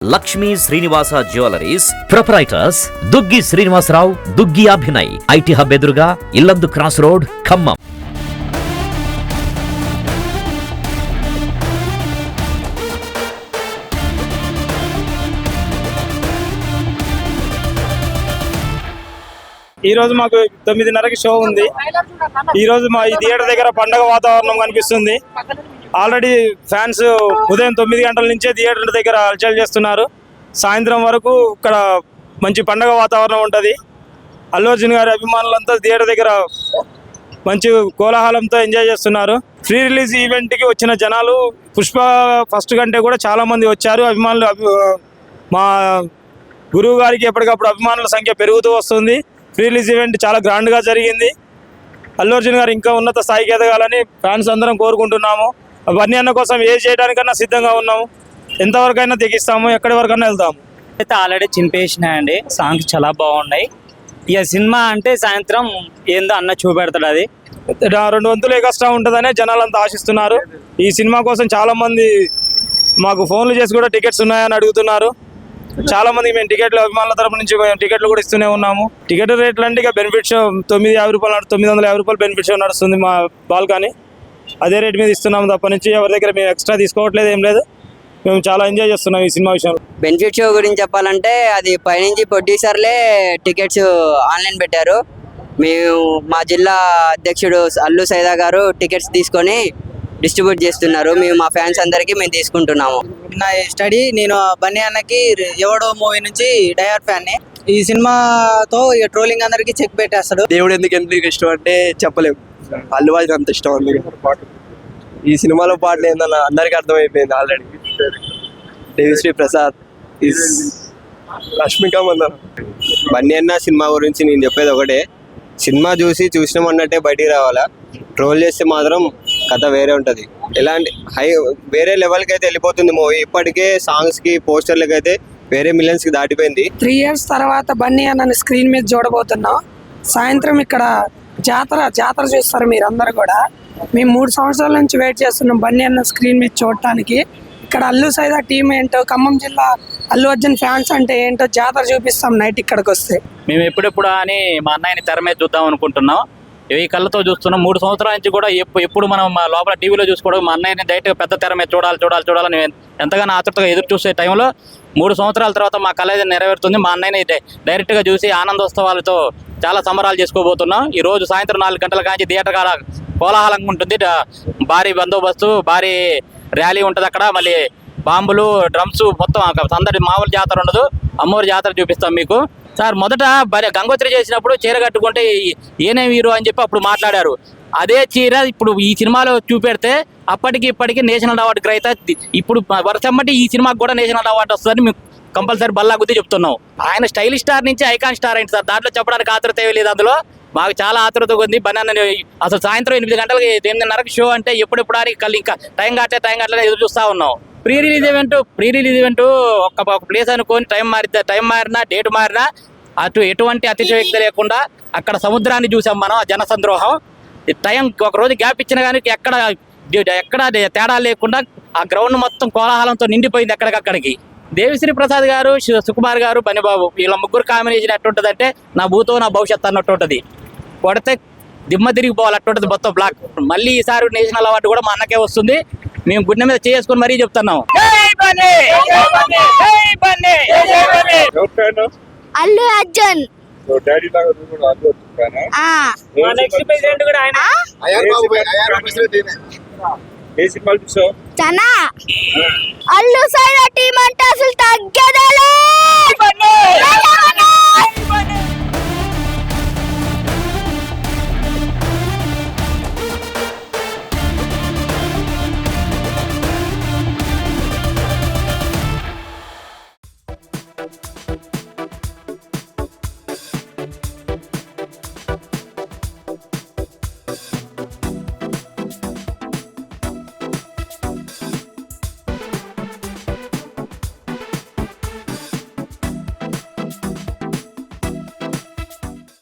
Lakshmi Srinivasa jewelleries proprietors Duggi Srinivasarao, Duggi Abhinay, IT hub ఎదురుగా Yellandu cross road, Khammam. ఈ రోజు మాకు 9:30కి షో ఉంది. ఈ రోజు మా ఈ థియేటర్ దగ్గర పండగ వాతావరణం కనిపిస్తుంది. ఆల్రెడీ ఫ్యాన్స్ ఉదయం 9 గంటల నుంచే థియేటర్ దగ్గర హల్చల్ చేస్తున్నారు. సాయంత్రం వరకు ఇక్కడ మంచి పండగ వాతావరణం ఉంటుంది. అల్లు అర్జున్ గారి అభిమానులంతా థియేటర్ దగ్గర మంచి కోలాహలంతో ఎంజాయ్ చేస్తున్నారు. ప్రీ రిలీజ్ ఈవెంట్కి వచ్చిన జనాలు పుష్ప ఫస్ట్ కంటే కూడా చాలామంది వచ్చారు. అభిమానులు మా గురువు గారికి ఎప్పటికప్పుడు అభిమానుల సంఖ్య పెరుగుతూ వస్తుంది. ప్రీ రిలీజ్ ఈవెంట్ చాలా గ్రాండ్గా జరిగింది. అల్లు అర్జున్ గారు ఇంకా ఉన్నత స్థాయికి ఎదగాలని ఫ్యాన్స్ అందరం కోరుకుంటున్నాము. బన్నీ అన్న కోసం ఏది చేయడానికన్నా సిద్ధంగా ఉన్నాము. ఎంతవరకైనా తెగిస్తాము, ఎక్కడి వరకైనా వెళ్తాము. అయితే ఆల్రెడీ చింపేసినాయండి. సాంగ్స్ చాలా బాగున్నాయి. ఇక సినిమా అంటే సాయంత్రం ఏందో అన్న చూపెడతాడు. అది 2 వంతులు ఎక్స్ట్రా ఉంటుందనే జనాలు అంతా ఆశిస్తున్నారు. ఈ సినిమా కోసం చాలామంది మాకు ఫోన్లు చేసి కూడా టికెట్స్ ఉన్నాయని అడుగుతున్నారు. చాలా మందికి మేము టికెట్లు అభిమానుల తరపు నుంచి టికెట్లు కూడా ఇస్తూనే ఉన్నాము. టికెట్ రేట్లు అంటే ఇక బెనిఫిట్ షో 950 రూపాయలు, 950 రూపాయలు బెనిఫిట్ షో నడుస్తుంది మా బాల్కనీ. అదే రేట్ మీద ఇస్తున్నాము తప్ప నుంచి ఎవరి దగ్గర మేము ఎక్స్ట్రా తీసుకోవట్లేదు, ఏం లేదు. మేము చాలా ఎంజాయ్ చేస్తున్నాం ఈ సినిమా విషయంలో. బెనిఫిట్ షో గురించి చెప్పాలంటే అది పైనుంచి ప్రొడ్యూసర్లే టికెట్స్ ఆన్లైన్ పెట్టారు. మేము మా జిల్లా అధ్యక్షుడు అల్లు సైదా గారు టికెట్స్ తీసుకొని డిస్ట్రిబ్యూట్ చేస్తున్నారు. మేము మా ఫ్యాన్స్ అందరికీ మేము తీసుకుంటున్నాము. నా స్టడీ నేను బన్నీ అన్నకి ఎవడో మూవీ నుంచి డైహార్డ్ ఫ్యాన్ని. ఈ సినిమాతో ఇక ట్రోలింగ్ అందరికి చెక్ పెట్టేస్తాడు. దేవుడు ఎందుకు ఇష్టం అంటే చెప్పలేము. అల్లు అర్జున్ అంత ఇష్టం అందుకు. ఈ సినిమాలో పాటలు ఏందన్న అందరికి అర్థమైపోయింది ఆల్రెడీ. దేవిశ్రీ ప్రసాద్ ఈజ్ రష్మిక మందన. బన్నీ అన్న సినిమా గురించి నేను చెప్పేది ఒకటే, సినిమా చూసినామన్నట్టే బయటికి రావాలా. ట్రోల్ చేస్తే మాత్రం కథ వేరే ఉంటుంది. ఎలాంటి వేరే లెవెల్కి అయితే వెళ్ళిపోతుంది మూవీ. ఇప్పటికే సాంగ్స్కి పోస్టర్లకి అయితే వేరే మిలియన్స్కి దాటిపోయింది. 3 years తర్వాత బన్నీ అన్నని స్క్రీన్ మీద చూడబోతున్నాం. సాయంత్రం ఇక్కడ జాతర చూస్తారు మీరు అందరు కూడా. మేము 3 సంవత్సరాల నుంచి వెయిట్ చేస్తున్నాం బన్నీ అన్న స్క్రీన్ మీద చూడటానికి. ఇక్కడ అల్లు సైదా టీం ఏంటో, ఖమ్మం జిల్లా అల్లు అర్జున్ ఫ్యాన్స్ అంటే ఏంటో జాతర చూపిస్తాం నైట్ ఇక్కడికి వస్తే. మేము ఎప్పుడెప్పుడు అని మా అన్నయ్యని తెర మీద చూద్దాం అనుకుంటున్నాం. ఈ కళ్ళతో చూస్తున్నాం. 3 సంవత్సరాల నుంచి కూడా ఎప్పుడు మనం మా లోపల టీవీలో చూసుకోవడం, మా అన్నయ్యని డైరెక్ట్గా పెద్ద తెర మీద చూడాలని ఎంతగానో ఆతృతగా ఎదురు చూసే టైంలో 3 సంవత్సరాల తర్వాత మా కళ నెరవేరుతుంది. మా అన్నయ్యని డైరెక్ట్గా చూసి ఆనందోత్సవాలతో చాలా సంబరాలు చేసుకోబోతున్నాం. ఈ రోజు సాయంత్రం 4 గంటల కాంచి థియేటర్ కాడ కోలాహలంగా ఉంటుంది. భారీ బందోబస్తు, భారీ ర్యాలీ ఉంటుంది అక్కడ. మళ్ళీ బాంబులు, డ్రమ్స్, మొత్తం అందరి మామూలు జాతర ఉండదు. అమ్మవారి జాతర చూపిస్తాం మీకు. సార్ మొదట గంగోత్రి చేసినప్పుడు చీర కట్టుకుంటే ఏనేమి హీరో అని చెప్పి అప్పుడు మాట్లాడారు. అదే చీర ఇప్పుడు ఈ సినిమాలో చూపెడితే అప్పటికి ఇప్పటికీ నేషనల్ అవార్డు గ్రహీత. ఇప్పుడు వరుసమ్మటి ఈ సినిమాకి కూడా నేషనల్ అవార్డు వస్తుందని మేము కంపల్సరీ బల్లా గుద్ది చెప్తున్నాం. ఆయన స్టైలిష్ స్టార్ నుంచి ఐకాన్ స్టార్ అయింది సార్. దాంట్లో చెప్పడానికి ఆతృత లేదు. అందులో మాకు చాలా ఆతృతగా ఉంది. బనానా అసలు సాయంత్రం 8 గంటలకి 8:30కి షో అంటే ఎప్పుడెప్పుడు ఇంకా టైం కావట్లే ఎదురు చూస్తూ ఉన్నాం. ప్రీ రిలీజ్ ఈవెంట్ ఒక ప్లేస్ అనుకొని టైం మారినా డేట్ మారినా అటు ఎటువంటి అతిశయోక్తి లేకుండా అక్కడ సముద్రాన్ని చూసాం మనం. జన సంద్రోహం టైం ఒక రోజు గ్యాప్ ఇచ్చినా కానీ ఎక్కడ తేడా లేకుండా ఆ గ్రౌండ్ మొత్తం కోలాహలంతో నిండిపోయింది ఎక్కడికక్కడికి. దేవిశ్రీ ప్రసాద్ గారు, సుకుమార్ గారు, బనిబాబు వీళ్ళ ముగ్గురు కాంబినేషన్ ఎట్టుంటుంది అంటే నా భూతో నా భవిష్యత్తు అన్నట్టు ఉంటుంది. కొడితే దిమ్మ తిరిగిపోవాలి అట్టుంటుంది మొత్తం బ్లాక్. మళ్ళీ ఈసారి నేషనల్ అవార్డు కూడా మా అన్నకే వస్తుంది. మేము గుండె మీద చేసుకుని మరీ చెప్తున్నాం. అల్లు అర్జున్ అల్లు సైదా టీం అంటే అసలు తగ్గేదే లేదు.